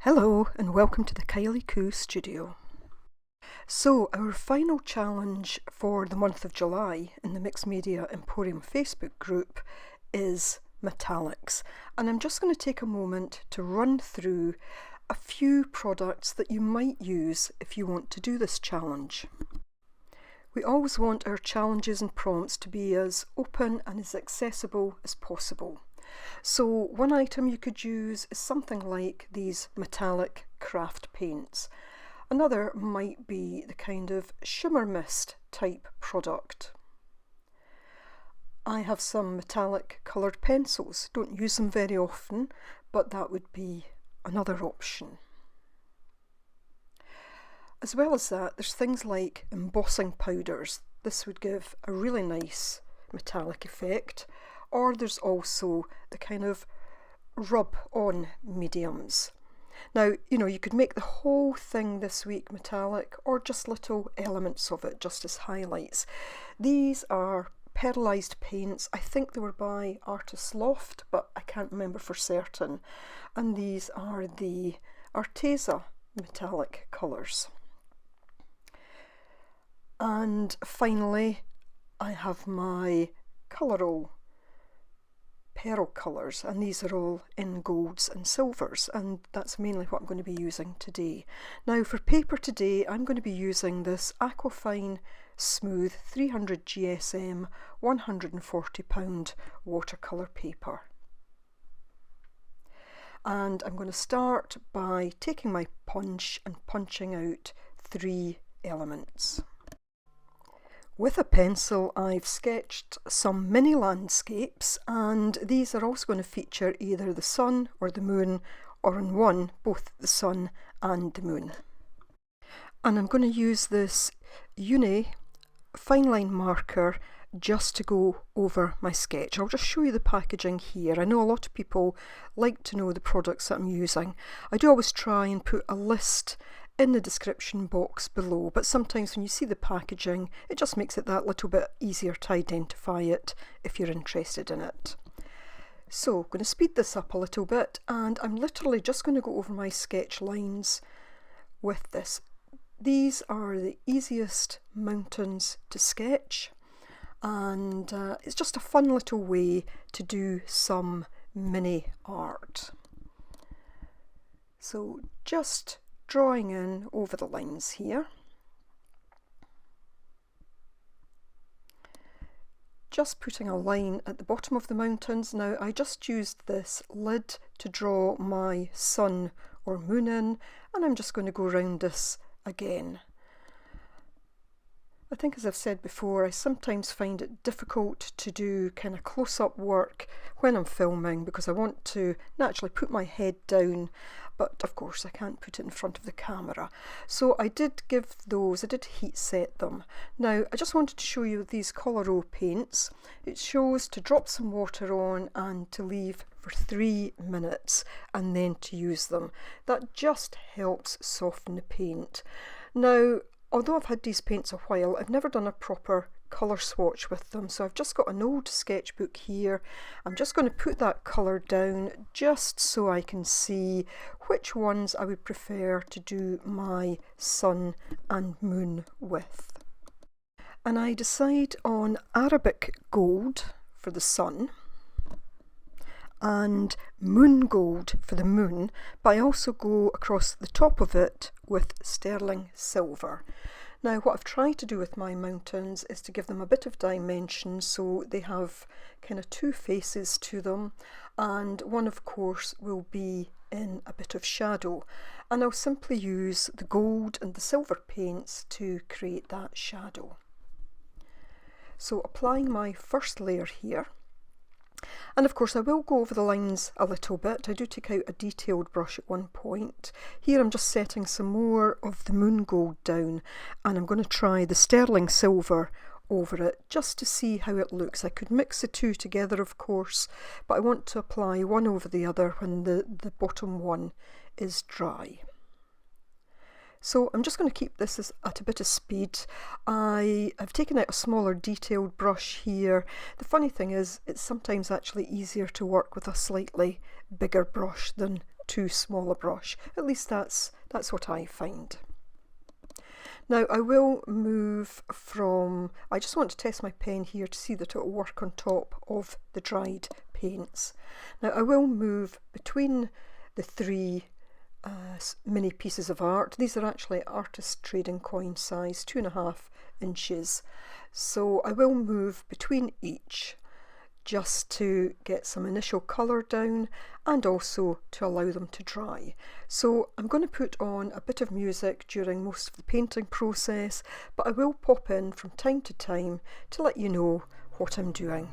Hello and welcome to the Kylie studio. So our final challenge for the month of July in the Mixed Media Emporium Facebook group is metallics, and I'm just going to take a moment to run through a few products that you might use if you want to do this challenge. We always want our challenges and prompts to be as open and as accessible as possible. So one item you could use is something like these metallic craft paints. Another might be the kind of shimmer mist type product. I have some metallic coloured pencils. Don't use them very often, but that would be another option. As well as that, there's things like embossing powders. This would give a really nice metallic effect. Or there's also the kind of rub-on mediums. Now, you could make the whole thing this week metallic or just little elements of it, just as highlights. These are pearlized paints. I think they were by Loft, but I can't remember for certain. And these are the Arteza metallic colours. And finally, I have my Coloro pearl colours, and these are all in golds and silvers, and that's mainly what I'm going to be using today. Now for paper today, I'm going to be using this Aquafine Smooth 300 GSM 140 watercolour paper. And I'm going to start by taking my punch and punching out 3 elements. With a pencil, I've sketched some mini landscapes, and these are also going to feature either the sun or the moon, or in one, both the sun and the moon. And I'm going to use this Uni Fineliner marker just to go over my sketch. I'll just show you the packaging here. I know a lot of people like to know the products that I'm using. I do always try and put a list in the description box below, but sometimes when you see the packaging, it just makes it that little bit easier to identify it if you're interested in it. So I'm going to speed this up a little bit, and I'm literally just going to go over my sketch lines with this. These are the easiest mountains to sketch, and it's just a fun little way to do some mini art. So just drawing in over the lines here. Just putting a line at the bottom of the mountains. Now I just used this lid to draw my sun or moon in, and I'm just going to go around this again. I think, as I've said before, I sometimes find it difficult to do kind of close-up work when I'm filming because I want to naturally put my head down, but of course I can't put it in front of the camera. So I did heat set them. Now I just wanted to show you these Coloro paints. It shows to drop some water on and to leave for 3 minutes and then to use them. That just helps soften the paint. Now, although I've had these paints a while, I've never done a proper colour swatch with them, so I've just got an old sketchbook here. I'm just going to put that colour down just so I can see which ones I would prefer to do my sun and moon with. And I decide on Arabic gold for the sun and moon gold for the moon, but I also go across the top of it with sterling silver. Now what I've tried to do with my mountains is to give them a bit of dimension, so they have kind of 2 faces to them, and one of course will be in a bit of shadow, and I'll simply use the gold and the silver paints to create that shadow. So applying my first layer here. And of course I will go over the lines a little bit. I do take out a detailed brush at one point. Here I'm just setting some more of the moon gold down, and I'm going to try the sterling silver over it just to see how it looks. I could mix the 2 together of course, but I want to apply one over the other when the bottom one is dry. So I'm just going to keep this at a bit of speed. I've taken out a smaller detailed brush here. The funny thing is, it's sometimes actually easier to work with a slightly bigger brush than too small a brush. At least that's what I find. Now I will move from, I just want to test my pen here to see that it will work on top of the dried paints. Now I will move between the three mini pieces of art. These are actually artist trading coin size, 2.5 inches. So I will move between each just to get some initial colour down and also to allow them to dry. So I'm going to put on a bit of music during most of the painting process, but I will pop in from time to time to let you know what I'm doing.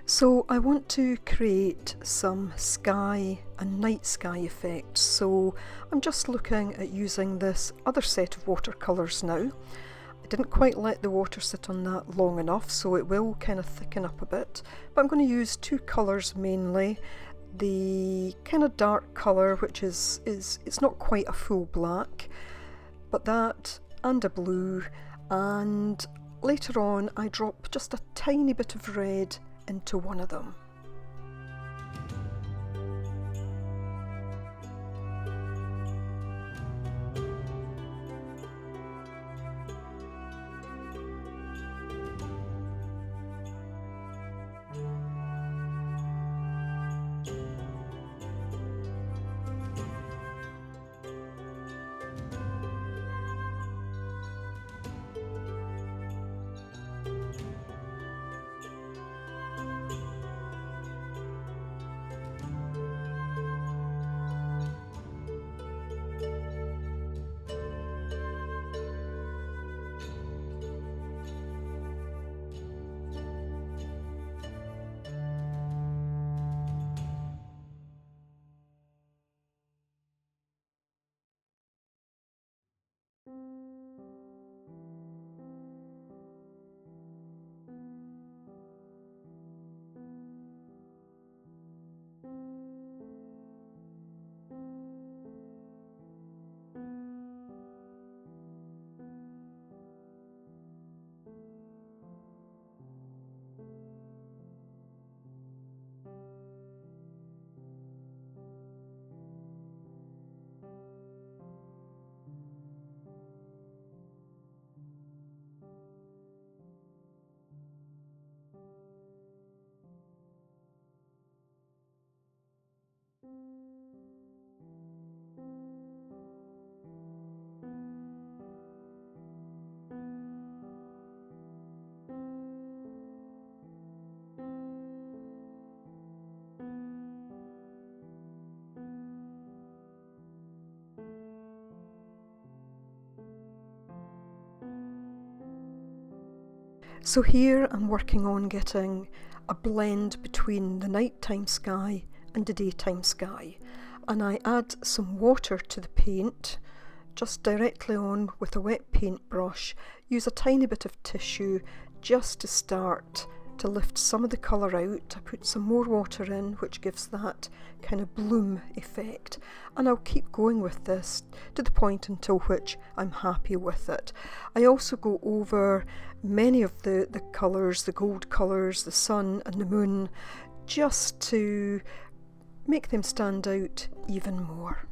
So I want to create some sky and night sky effects, so I'm just looking at using this other set of watercolours now. I didn't quite let the water sit on that long enough, so it will kind of thicken up a bit, but I'm going to use two colours mainly. The kind of dark colour, which is it's not quite a full black, but that, and a blue, and later on I drop just a tiny bit of red into one of them. So here I'm working on getting a blend between the nighttime sky and the daytime sky, and I add some water to the paint just directly on with a wet paintbrush. Use a tiny bit of tissue just to start to lift some of the colour out. I put some more water in, which gives that kind of bloom effect, and I'll keep going with this to the point until which I'm happy with it. I also go over many of the colours, the gold colours, the sun and the moon, just to make them stand out even more.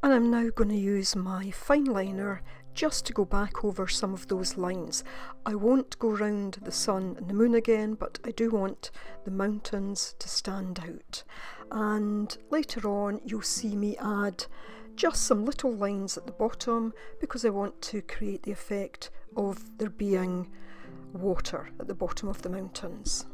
And I'm now going to use my fineliner just to go back over some of those lines. I won't go round the sun and the moon again, but I do want the mountains to stand out. And later on you'll see me add just some little lines at the bottom, because I want to create the effect of there being water at the bottom of the mountains.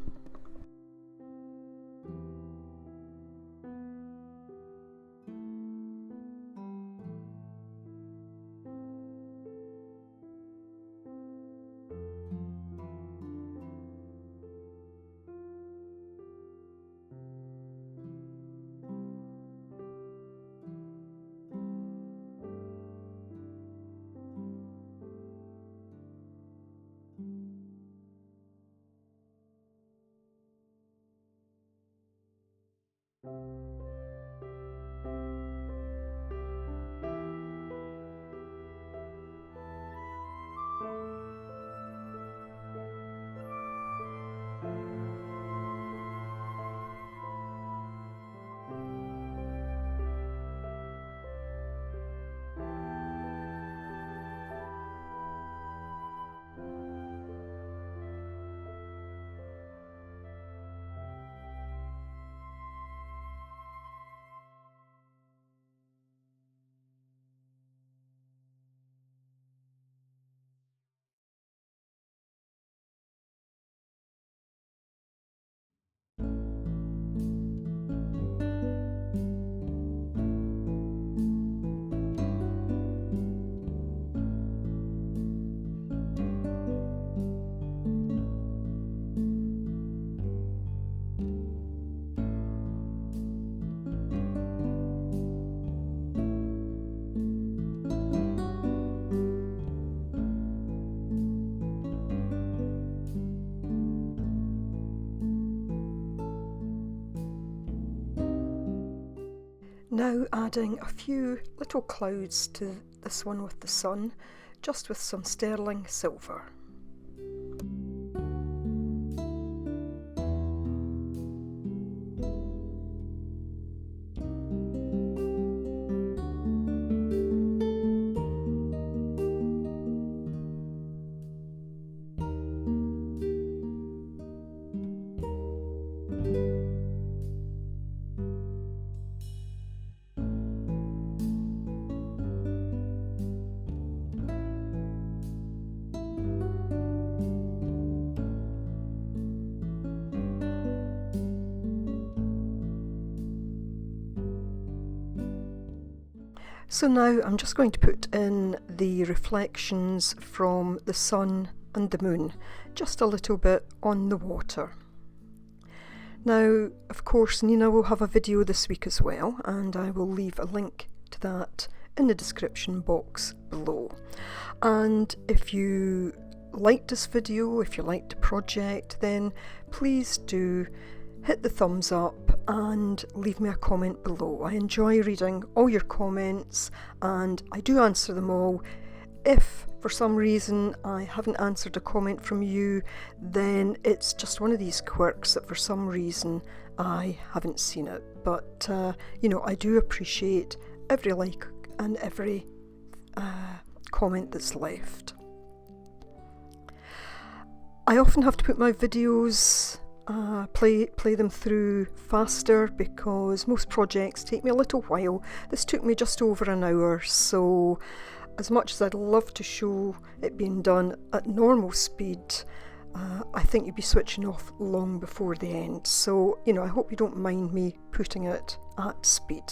Now adding a few little clouds to this one with the sun, just with some sterling silver. So now I'm just going to put in the reflections from the sun and the moon, just a little bit on the water. Now, of course, Nina will have a video this week as well, and I will leave a link to that in the description box below. And if you liked this video, if you liked the project, then please do hit the thumbs up and leave me a comment below. I enjoy reading all your comments and I do answer them all. If for some reason I haven't answered a comment from you, then it's just one of these quirks that for some reason I haven't seen it. But you know, I do appreciate every like and every comment that's left. I often have to put my videos, play them through faster because most projects take me a little while. This took me just over an hour, so as much as I'd love to show it being done at normal speed, I think you'd be switching off long before the end. So, I hope you don't mind me putting it at speed.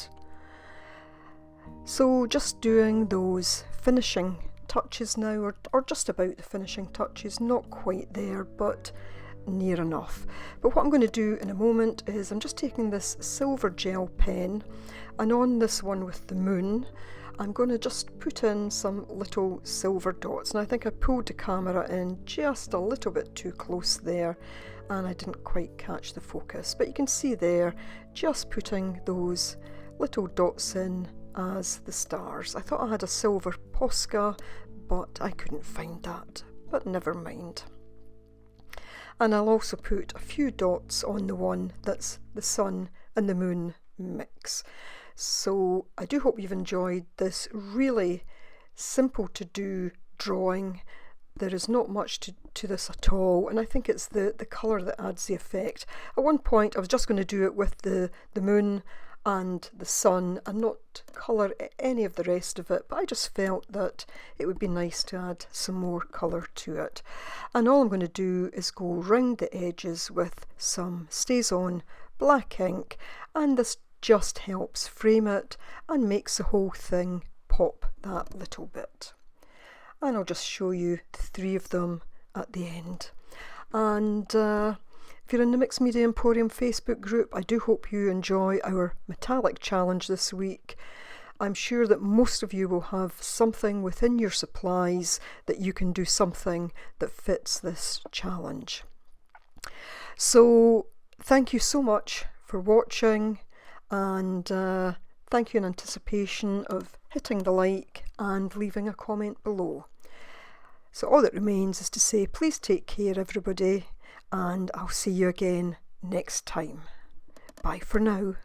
So just doing those finishing touches now, or just about the finishing touches, not quite there, but near enough. But what I'm going to do in a moment is I'm just taking this silver gel pen, and on this one with the moon, I'm going to just put in some little silver dots. And I think I pulled the camera in just a little bit too close there, and I didn't quite catch the focus. But you can see there, just putting those little dots in as the stars. I thought I had a silver Posca, but I couldn't find that, but never mind. And I'll also put a few dots on the one that's the sun and the moon mix. So I do hope you've enjoyed this really simple to do drawing. There is not much to this at all, and I think it's the colour that adds the effect. At one point I was just going to do it with the moon and the sun and not colour any of the rest of it, but I just felt that it would be nice to add some more colour to it. And all I'm going to do is go round the edges with some Stays On black ink, and this just helps frame it and makes the whole thing pop that little bit. And I'll just show you the three of them at the end. And if you're in the Mixed Media Emporium Facebook group, I do hope you enjoy our metallic challenge this week. I'm sure that most of you will have something within your supplies that you can do something that fits this challenge. So thank you so much for watching, and thank you in anticipation of hitting the like and leaving a comment below. So all that remains is to say, please take care everybody, and I'll see you again next time. Bye for now.